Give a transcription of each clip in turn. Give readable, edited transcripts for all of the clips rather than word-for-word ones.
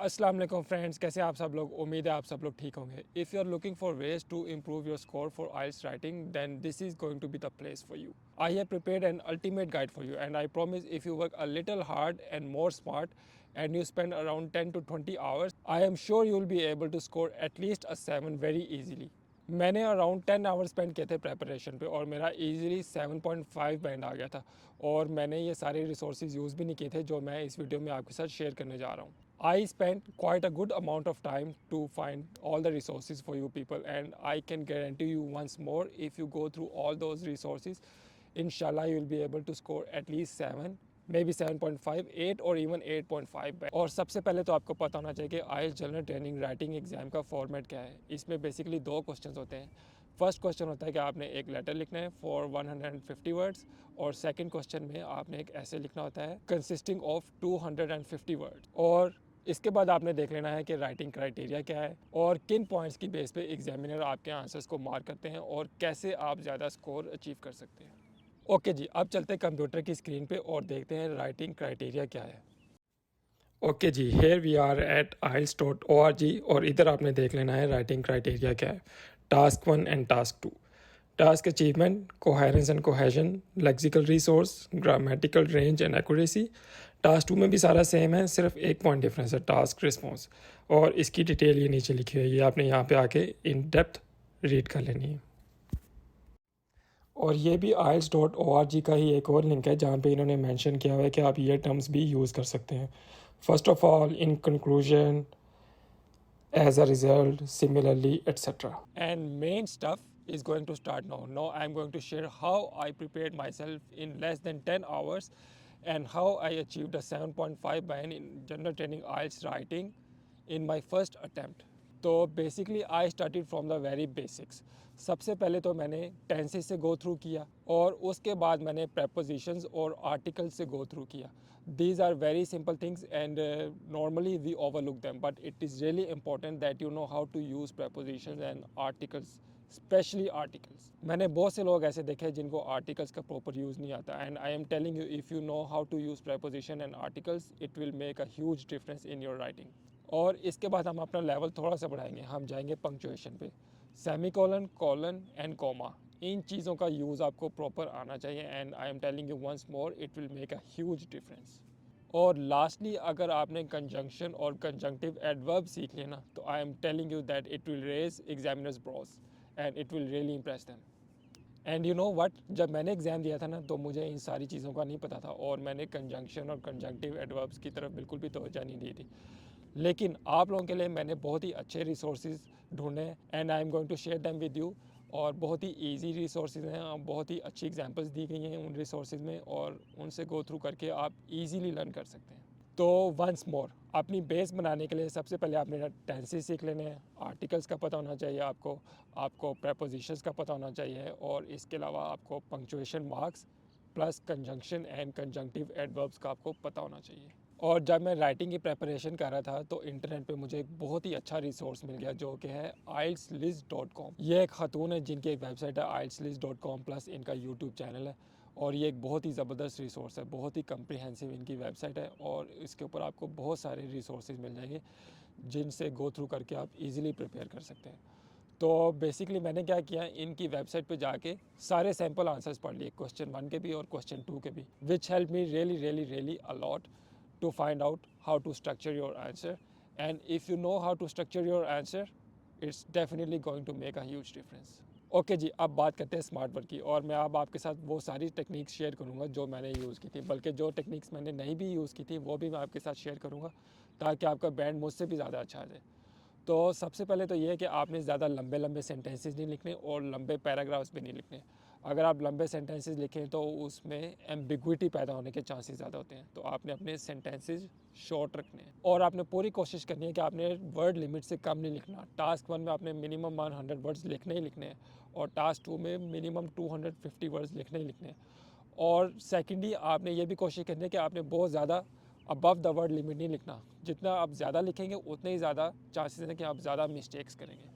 अस्सलाम वालेकुम फ्रेंड्स, कैसे आप सब लोग। उम्मीद है आप सब लोग ठीक होंगे। If you are looking for ways to improve your score for IELTS writing, then this is going to be the place for you. I have prepared an ultimate guide for you, and I promise if you work a little hard and more smart and you spend around 10 to 20 hours, I am sure you will be able to score at least a 7 very easily. मैंने around 10 hours spend किए थे preparation पे और मेरा easily 7.5 band आ गया था। और मैंने ये सारे रिसोर्सेज यूज़ भी नहीं किए थे जो मैं इस वीडियो में आपके साथ शेयर करने जा रहा हूँ। I spent quite a good amount of time to find all the resources for you people, and I can guarantee you once more, if you go through all those resources, inshallah you will be able to score at least 7, maybe 7.5, 8 और even 8.5। और सबसे पहले तो आपको पता होना चाहिए कि IELTS general training writing exam का फॉर्मेट क्या है। इसमें बेसिकली दो क्वेश्चंस होते हैं। फर्स्ट क्वेश्चन होता है कि आपने एक लेटर लिखना है फॉर 150 वर्ड्स, और सेकंड क्वेश्चन में आपने एक ऐसे लिखना होता है कंसिस्टिंग ऑफ 250 वर्ड्स। और इसके बाद आपने देख लेना है कि राइटिंग क्राइटेरिया क्या है और किन पॉइंट्स की बेस पे एग्जामिनर आपके आंसर्स को मार्क करते हैं और कैसे आप ज़्यादा स्कोर अचीव कर सकते हैं। ओके जी, अब चलते हैं कंप्यूटर की स्क्रीन पे और देखते हैं राइटिंग क्राइटेरिया क्या है। ओके जी, here we are at ielts.org और इधर आपने देख लेना है राइटिंग क्राइटेरिया क्या है। Task 1 and task 2। Task achievement, coherence and cohesion, lexical resource, grammatical range and accuracy. Task 2 में भी सारा सेम है, सिर्फ एक पॉइंट डिफरेंस है, टास्क रिस्पॉन्स। और इसकी डिटेल ये नीचे लिखी हुई है, ये आपने यहाँ पे आके इन डेप्थ रीड कर लेनी है। और ये भी ielts.org का ही एक और लिंक है जहाँ पे इन्होंने मेंशन किया हुआ है कि आप ये टर्म्स भी यूज़ कर सकते हैं। First of all, in conclusion, as a result, similarly, etc. And main stuff is going to start now. Now I'm going to share how I prepared myself in less than 10 hours and how I achieved a 7.5 band in general training IELTS writing in my first attempt. तो basically I started from the very basics. सबसे पहले तो मैंने tenses से go through किया और उसके बाद मैंने प्रेपोजिशंस और आर्टिकल्स से गो थ्रू किया। These are very simple things and normally we overlook them, but it is really important that you know how to use prepositions and articles, specially articles. मैंने बहुत से लोग ऐसे देखे हैं जिनको आर्टिकल्स का प्रॉपर यूज़ नहीं आता, and I am telling you, if you know how to use preposition and articles, it will make a huge difference in your writing. और इसके बाद हम अपना लेवल थोड़ा सा बढ़ाएंगे, हम जाएंगे पंक्चुएशन पे। Semicolon, colon and comma, इन चीज़ों का यूज़ आपको प्रॉपर आना चाहिए, and I am telling you once more, it will make a huge difference. और लास्टली, अगर आपने कंजंक्शन और कंजंक्टिव एडवर्ब सीख लिया ना, तो I am telling you that it will raise examiners brows and it will really impress them. And you know what, जब मैंने एग्ज़ाम दिया था ना, तो मुझे इन सारी चीज़ों का नहीं पता था और मैंने कंजंक्शन और कंजंक्टिव एडवर्ब्स की तरफ बिल्कुल भी तवज्जो नहीं दी थी। लेकिन आप लोगों के लिए मैंने बहुत ही अच्छे रिसोर्सेज ढूंढे and I am going to share them with you. और बहुत ही इजी रिसोर्सेज हैं और बहुत ही अच्छी एग्जांपल्स दी गई हैं उन रिसोर्सेज में, और उनसे गो थ्रू करके आप इजीली लर्न कर सकते हैं। तो वंस मोर, अपनी बेस बनाने के लिए सबसे पहले आपने टेंसेस सीख लेने हैं, आर्टिकल्स का पता होना चाहिए आपको, आपको प्रेपोजिशंस का पता होना चाहिए, और इसके अलावा आपको punctuation marks plus conjunction and conjunctive adverbs का आपको पता होना चाहिए। और जब मैं राइटिंग की प्रेपरेशन कर रहा था तो इंटरनेट पे मुझे एक बहुत ही अच्छा रिसोर्स मिल गया जो कि है ieltsliz.com। ये एक खातून है जिनकी एक वेबसाइट है ieltsliz.com प्लस इनका यूट्यूब चैनल है, और ये एक बहुत ही ज़बरदस्त रिसोर्स है, बहुत ही कम्प्रिहेंसिव इनकी वेबसाइट है, और इसके ऊपर आपको बहुत सारे रिसोर्सेज मिल जाएंगे जिनसे गो थ्रू करके आप इजीली प्रिपेयर कर सकते हैं। तो बेसिकली मैंने क्या किया, इनकी वेबसाइट पे जाके सारे सैम्पल आंसर्स पढ़ लिए, क्वेश्चन 1 के भी और क्वेश्चन 2 के भी, which help me really really really a lot to find out how to structure your answer. And if you know how to structure your answer, it's definitely going to make a huge difference. Okay जी, अब बात करते हैं smart work की, और मैं अब आपके साथ वो सारी टेक्निक्स शेयर करूंगा जो मैंने यूज़ की थी, बल्कि जो टेक्निक्स मैंने नहीं भी यूज़ की थी वो भी मैं आपके साथ शेयर करूंगा ताकि आपका बैंड मुझसे भी ज़्यादा अच्छा आ जाए। तो सबसे पहले तो ये है कि आपने ज़्यादा लंबे लंबे सेंटेंसेस नहीं लिखने और लंबे पैराग्राफ्स भी नहीं लिखने। अगर आप लंबे सेंटेंसेस लिखें तो उसमें एम्बिग्विटी पैदा होने के चांसेस ज़्यादा होते हैं, तो आपने अपने सेंटेंसेस शॉर्ट रखने हैं और आपने पूरी कोशिश करनी है कि आपने वर्ड लिमिट से कम नहीं लिखना। टास्क 1 में आपने मिनिमम 100 वर्ड्स लिखने ही लिखने हैं, और टास्क 2 में मिनिमम 250 वर्ड्स लिखने ही लिखने हैं। और सेकेंडली, आपने ये भी कोशिश करनी है कि आपने बहुत ज़्यादा अबव द वर्ड लिमिट नहीं लिखना। जितना आप ज़्यादा लिखेंगे उतने ही ज़्यादा चांसेस हैं कि आप ज़्यादा मिस्टेक्स करेंगे।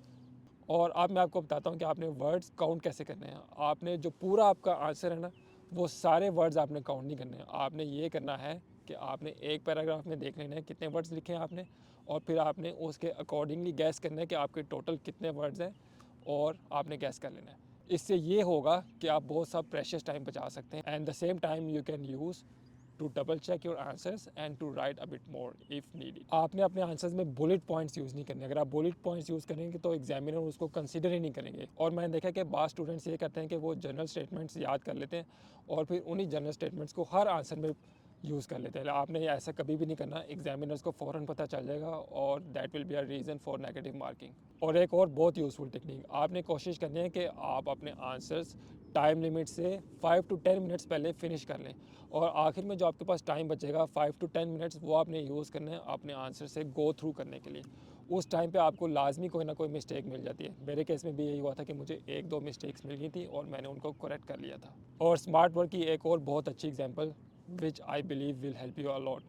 और अब मैं आपको बताता हूँ कि आपने वर्ड्स काउंट कैसे करने हैं। आपने जो पूरा आपका आंसर है ना, वो सारे वर्ड्स आपने काउंट नहीं करने हैं। आपने ये करना है कि आपने एक पैराग्राफ में देख लेना है कितने वर्ड्स लिखे हैं आपने, और फिर आपने उसके अकॉर्डिंगली गैस करना है कि आपके टोटल कितने वर्ड्स हैं और आपने गैस कर लेना है। इससे ये होगा कि आप बहुत सा प्रेशियस टाइम बचा सकते हैं and the same time you can use to double check your answers and to write a bit more if needed. आपने अपने आंसर्स में बुलेट पॉइंट्स यूज़ नहीं करने। अगर आप बुलेट पॉइंट्स यूज़ करेंगे तो एग्जामिनर उसको कंसीडर ही नहीं करेंगे। और मैंने देखा कि बाज़ स्टूडेंट्स ये करते हैं कि वो जनरल स्टेटमेंट्स याद कर लेते हैं और फिर उन्हीं जनरल स्टेटमेंट्स को हर आंसर में यूज़ कर लेते हैं। आपने ऐसा कभी भी नहीं करना, एग्जामिनर्स को फ़ौरन पता चल जाएगा और that will be a reason for negative marking. और एक और बहुत यूज़फुल टेक्निक, आपने कोशिश करनी है कि आप अपने आंसर्स टाइम लिमिट से 5 to 10 मिनट्स पहले फिनिश कर लें और आखिर में जो आपके पास टाइम बचेगा 5 to 10 मिनट्स वो आपने यूज़ करने हैं अपने आंसर से गो थ्रू करने के लिए। उस टाइम पे आपको लाजमी कोई ना कोई मिस्टेक मिल जाती है। मेरे केस में भी यही हुआ था कि मुझे 1-2 मिस्टेक्स मिल गई थी और मैंने उनको करेक्ट कर लिया था। और स्मार्ट वर्क की एक और बहुत अच्छी example which I believe will help you allot,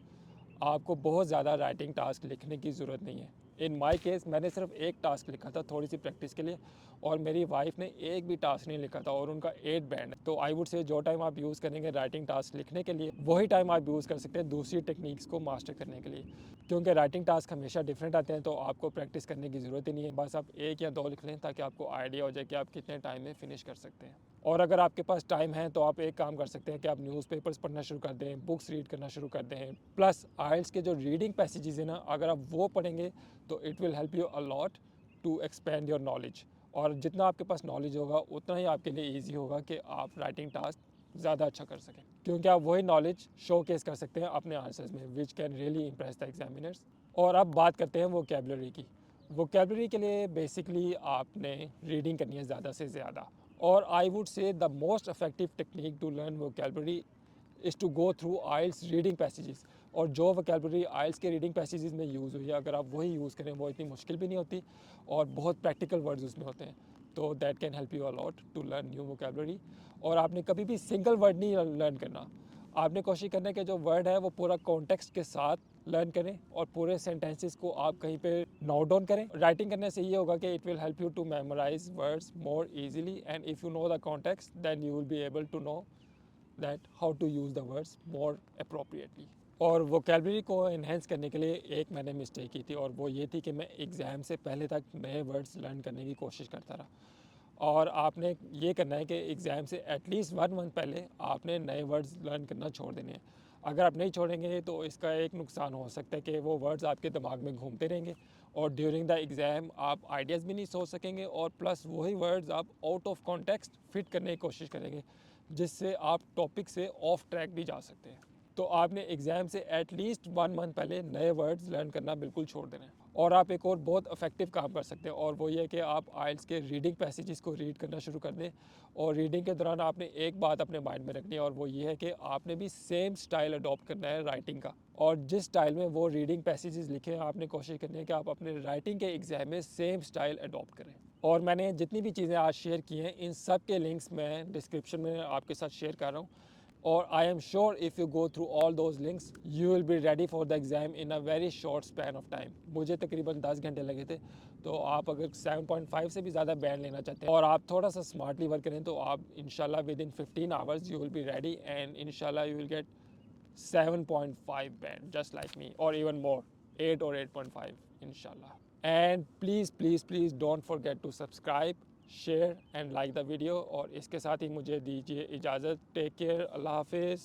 आपको बहुत ज़्यादा राइटिंग टास्क लिखने की ज़रूरत नहीं है। इन माई केस मैंने सिर्फ एक टास्क लिखा था थोड़ी सी प्रैक्टिस के लिए और मेरी वाइफ ने एक भी टास्क नहीं लिखा था और उनका 8 बैंड है। तो आई वुड से जो टाइम आप यूज़ करेंगे राइटिंग टास्क लिखने के लिए वही टाइम आप यूज़ कर सकते हैं दूसरी टेक्निक्स को मास्टर करने के लिए, क्योंकि राइटिंग टास्क हमेशा डिफरेंट आते हैं तो आपको प्रैक्टिस करने की ज़रूरत ही नहीं है। बस आप 1 या 2 लिख लें ताकि आपको आइडिया हो जाए कि आप कितने टाइम में फिनिश कर सकते हैं। और अगर आपके पास टाइम है तो आप एक काम कर सकते हैं कि आप न्यूज़पेपर्स पढ़ना शुरू कर दें, बुक्स रीड करना शुरू कर दें। प्लस आइल्स के जो रीडिंग पैसेजेस हैं ना, अगर आप वो पढ़ेंगे तो it will help you a lot to expand your knowledge. और जितना आपके पास नॉलेज होगा उतना ही आपके लिए ईजी होगा कि आप राइटिंग टास्क ज़्यादा अच्छा कर सकें, क्योंकि आप वही नॉलेज शो केस कर सकते हैं अपने आंसर्स में which can really impress the examiners. और अब बात करते हैं वोकैबुलरी की। वोकैबुलरी के लिए बेसिकली आपने रीडिंग करनी है ज़्यादा से ज़्यादा। और I would say the most effective technique to learn vocabulary is to go through IELTS reading passages. और जो वोकैबुलरी आइल्स के रीडिंग पैसेजेस में यूज़ हुई है अगर आप वही यूज़ करें वो इतनी मुश्किल भी नहीं होती और बहुत प्रैक्टिकल वर्ड्स उसमें होते हैं, तो that can help you a lot to learn new vocabulary. और आपने कभी भी सिंगल वर्ड नहीं लर्न करना, आपने कोशिश करना है कि जो वर्ड है वो पूरा कॉन्टेक्स्ट के साथ लर्न करें और पूरे सेंटेंसेस को आप कहीं पे नोट डाउन करें। राइटिंग करने से ये होगा कि it will help you to memorise words more easily and if you know the context then you will be able to know that how to use the words more appropriately. और vocabulary को enhance करने के लिए एक मैंने mistake की थी और वो ये थी कि मैं एग्ज़ाम से पहले तक नए वर्ड्स लर्न करने की कोशिश करता रहा। और आपने ये करना है कि एग्ज़ाम से एटलीस्ट 1 मंथ पहले आपने नए वर्ड्स लर्न करना छोड़ देने हैं। अगर आप नहीं छोड़ेंगे तो इसका एक नुकसान हो सकता है कि वो वर्ड्स आपके दिमाग में घूमते रहेंगे और ड्यूरिंग द एग्ज़ाम आप आइडियाज़ भी नहीं सोच सकेंगे और प्लस वही वर्ड्स आप आउट ऑफ कॉन्टेक्स्ट फिट करने की कोशिश करेंगे जिससे आप टॉपिक से ऑफ ट्रैक भी जा सकते हैं। तो आपने एग्ज़ाम से एटलीस्ट 1 मंथ पहले नए वर्ड्स लर्न करना बिल्कुल छोड़ देना है। और आप एक और बहुत इफेक्टिव काम कर सकते हैं और वो ये कि आप आइल्स के रीडिंग पैसेजेस को रीड करना शुरू कर दें और रीडिंग के दौरान आपने एक बात अपने माइंड में रखनी है और वो ये है कि आपने भी सेम स्टाइल अडॉप्ट करना है राइटिंग का। और जिस स्टाइल में वो रीडिंग पैसेजेस लिखे हैं आपने कोशिश करनी है कि आप अपने राइटिंग के एग्ज़ाम में सेम स्टाइल अडॉप्ट करें। और मैंने जितनी भी चीज़ें आज शेयर की हैं इन सब के लिंक्स मैं डिस्क्रिप्शन में आपके साथ शेयर कर रहा हूँ और I am sure if you go through all those links you will be ready for the exam in a very short span of time. मुझे तकरीबन 10 घंटे लगे थे, तो आप अगर 7.5 से भी ज़्यादा बैंड लेना चाहते हैं और आप थोड़ा सा स्मार्टली वर्क करें तो आप इंशाल्लाह within 15 hours you will be ready and इंशाल्लाह you will get 7.5 band just like me or even more, 8 or 8.5 inshallah. And please don't forget to subscribe, share and like the video और इसके साथ ही मुझे दीजिए इजाज़त। Take care, अल्लाह हाफिज़।